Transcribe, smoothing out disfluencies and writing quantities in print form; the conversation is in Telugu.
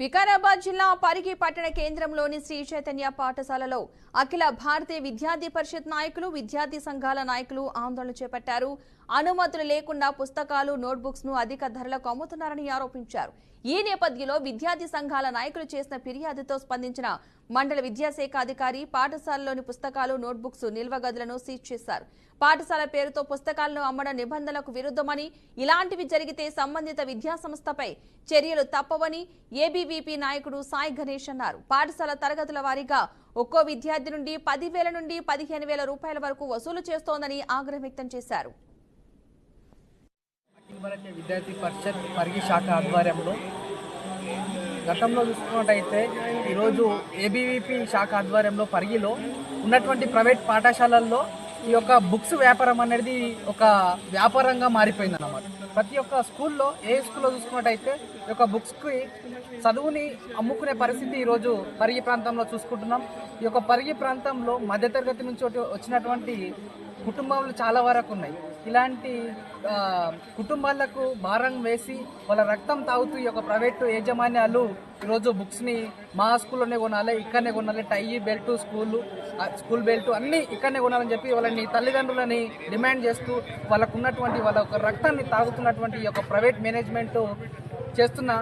వికారాబాద్ జిల్లా పరిగి పట్టణ కేంద్రంలోని శ్రీ చైతన్య పాఠశాలలో అఖిల భారతీయ విద్యార్థి పరిషత్ నాయకులు విద్యార్థి సంఘాల నాయకులు ఆందోళన చేపట్టారు. అనుమతులు లేకుండా పుస్తకాలు నోట్బుక్స్ ను అధిక ధరలకు అమ్ముతున్నారని ఆరోపించారు. ఈ నేపథ్యంలో విద్యార్థి సంఘాల నాయకులు చేసిన ఫిర్యాదుతో స్పందించిన మండల విద్యాశాఖ అధికారి పాఠశాలలోని పుస్తకాలు నోట్బుక్స్ నిల్వ గదులను సీజ్ చేశారు. పాఠశాల పేరుతో పుస్తకాలను అమ్మడం నిబంధనలకు విరుద్ధమని, ఇలాంటివి జరిగితే సంబంధిత విద్యాసంస్థపై చర్యలు తప్పవని ఏబీవీపీ నాయకుడు సాయి గణేష్ అన్నారు. పాఠశాల తరగతుల వారీగా ఒక్కో విద్యార్థి నుండి 10,000 నుండి 15,000 రూపాయల వరకు వసూలు చేస్తోందని ఆగ్రహం వ్యక్తం చేశారు. విద్యార్థి పరిషత్ పరిగి శాఖ ఆధ్వర్యంలో గతంలో చూసుకున్నట్టయితే ఈరోజు ఏబీవీపీ శాఖ ఆధ్వర్యంలో పరిగిలో ఉన్నటువంటి ప్రైవేట్ పాఠశాలల్లో ఈ యొక్క బుక్స్ వ్యాపారం అనేది ఒక వ్యాపారంగా మారిపోయింది అన్నమాట. ప్రతి ఒక్క స్కూల్లో ఏ స్కూల్లో చూసుకున్నట్టయితే ఈ యొక్క బుక్స్కి చదువుని అమ్ముకునే పరిస్థితి ఈరోజు పరిగి ప్రాంతంలో చూసుకుంటున్నాం. ఈ యొక్క పరిగి ప్రాంతంలో మధ్యతరగతి నుంచి వచ్చినటువంటి కుటుంబాలు చాలా వరకు ఉన్నాయి. ఇలాంటి కుటుంబాలకు భారం వేసి వాళ్ళ రక్తం తాగుతూ ఈ యొక్క ప్రైవేటు యాజమాన్యాలు ఈరోజు బుక్స్ని మా స్కూల్లోనే కొనాలి, ఇక్కడనే కొనాలి, టై బెల్ట్ స్కూల్ బెల్ట్ అన్నీ ఇక్కడనే కొనాలని చెప్పి వాళ్ళని తల్లిదండ్రులని డిమాండ్ చేస్తూ వాళ్ళకు ఉన్నటువంటి వాళ్ళ యొక్క రక్తాన్ని తాగుతున్నటువంటి ఈ యొక్క ప్రైవేట్ మేనేజ్మెంట్ చేస్తున్న